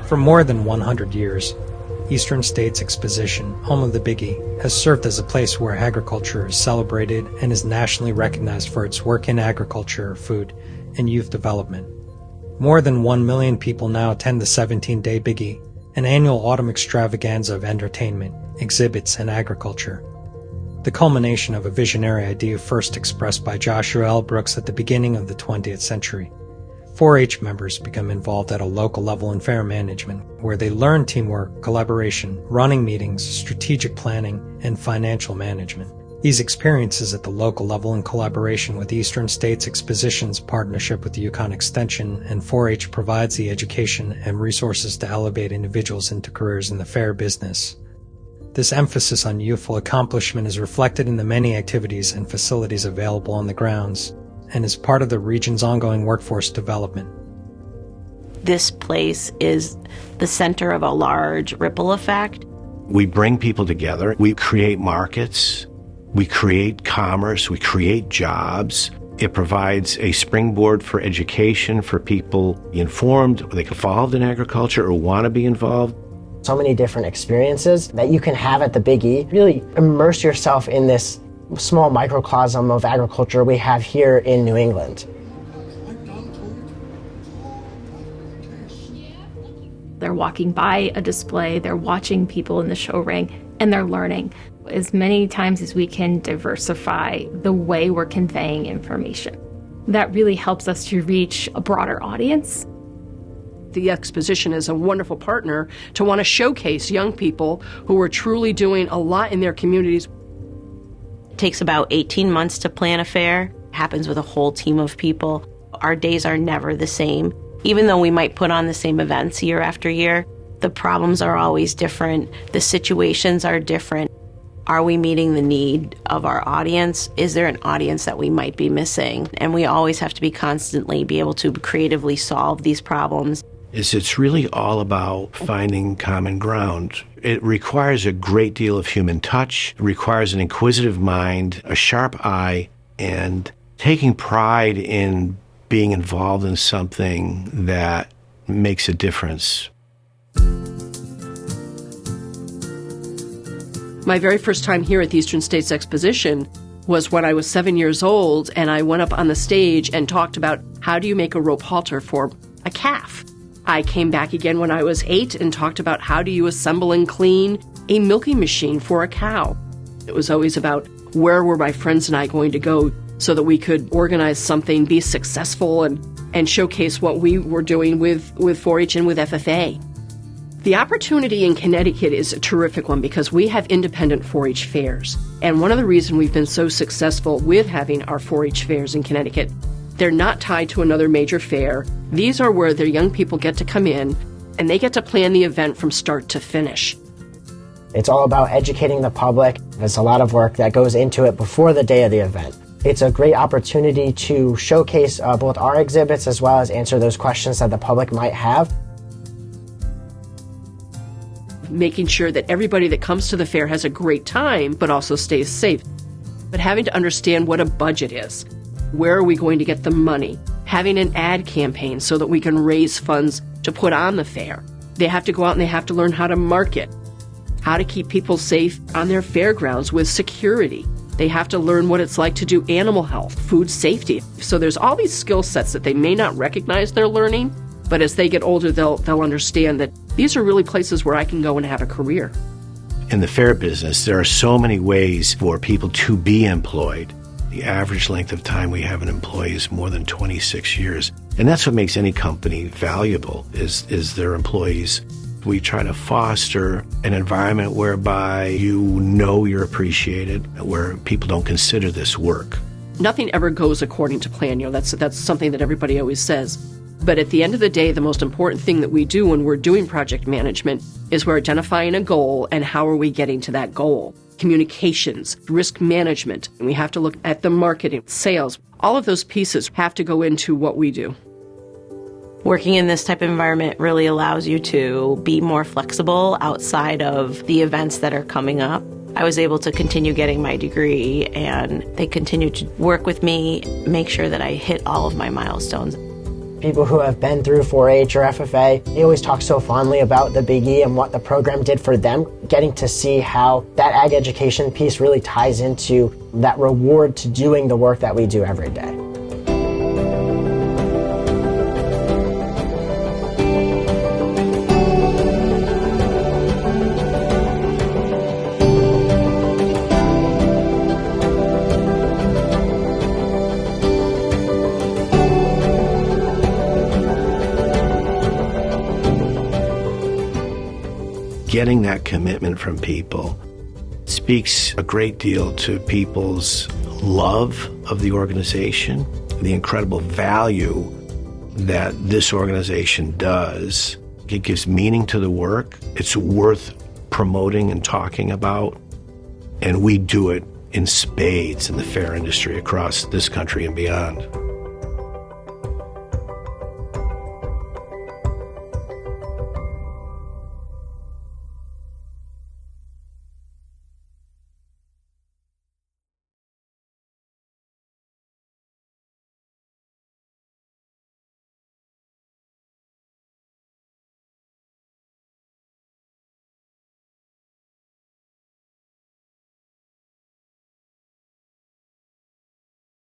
For more than 100 years, Eastern States Exposition, home of the Biggie, has served as a place where agriculture is celebrated and is nationally recognized for its work in agriculture, food, and youth development. More than 1 million people now attend the 17-day Biggie, an annual autumn extravaganza of entertainment, exhibits, and agriculture. The culmination of a visionary idea first expressed by Joshua L. Brooks at the beginning of the 20th century. 4-H members become involved at a local level in fair management, where they learn teamwork, collaboration, running meetings, strategic planning, and financial management. These experiences at the local level in collaboration with Eastern States Exposition's partnership with the Yukon Extension and 4-H provides the education and resources to elevate individuals into careers in the fair business. This emphasis on youthful accomplishment is reflected in the many activities and facilities available on the grounds, and is part of the region's ongoing workforce development. This place is the center of a large ripple effect. We bring people together, we create markets, we create commerce, we create jobs. It provides a springboard for education for people informed, like involved in agriculture or want to be involved. So many different experiences that you can have at the Biggie. Really immerse yourself in this small microcosm of agriculture we have here in New England. They're walking by a display, they're watching people in the show ring, and they're learning. As many times as we can diversify the way we're conveying information, that really helps us to reach a broader audience. The exposition is a wonderful partner to want to showcase young people who are truly doing a lot in their communities. It takes about 18 months to plan a fair. It happens with a whole team of people. Our days are never the same. Even though we might put on the same events year after year, the problems are always different. The situations are different. Are we meeting the need of our audience? Is there an audience that we might be missing? And we always have to be constantly be able to creatively solve these problems. It's really all about finding common ground. It requires a great deal of human touch, it requires an inquisitive mind, a sharp eye, and taking pride in being involved in something that makes a difference. My very first time here at the Eastern States Exposition was when I was 7 years old, and I went up on the stage and talked about how do you make a rope halter for a calf. I came back again when I was 8 and talked about how do you assemble and clean a milking machine for a cow. It was always about where were my friends and I going to go so that we could organize something, be successful, and showcase what we were doing with 4-H and with FFA. The opportunity in Connecticut is a terrific one because we have independent 4-H fairs. And one of the reasons we've been so successful with having our 4-H fairs in Connecticut, they're not tied to another major fair. These are where their young people get to come in and they get to plan the event from start to finish. It's all about educating the public. There's a lot of work that goes into it before the day of the event. It's a great opportunity to showcase both our exhibits as well as answer those questions that the public might have. Making sure that everybody that comes to the fair has a great time, but also stays safe. But having to understand what a budget is. Where are we going to get the money? Having an ad campaign so that we can raise funds to put on the fair. They have to go out and they have to learn how to market, how to keep people safe on their fairgrounds with security. They have to learn what it's like to do animal health, food safety. So there's all these skill sets that they may not recognize they're learning, but as they get older, they'll understand that these are really places where I can go and have a career. In the fair business, there are so many ways for people to be employed. The average length of time we have an employee is more than 26 years. And that's what makes any company valuable, is their employees. We try to foster an environment whereby you know you're appreciated, where people don't consider this work. Nothing ever goes according to plan. That's something that everybody always says. But at the end of the day, the most important thing that we do when we're doing project management is we're identifying a goal and how are we getting to that goal. Communications, risk management, and we have to look at the marketing, sales. All of those pieces have to go into what we do. Working in this type of environment really allows you to be more flexible outside of the events that are coming up. I was able to continue getting my degree, and they continued to work with me, make sure that I hit all of my milestones. People who have been through 4-H or FFA, they always talk so fondly about the Big E and what the program did for them. Getting to see how that ag education piece really ties into that reward to doing the work that we do every day. Getting that commitment from people speaks a great deal to people's love of the organization, the incredible value that this organization does. It gives meaning to the work. It's worth promoting and talking about, and we do it in spades in the fair industry across this country and beyond.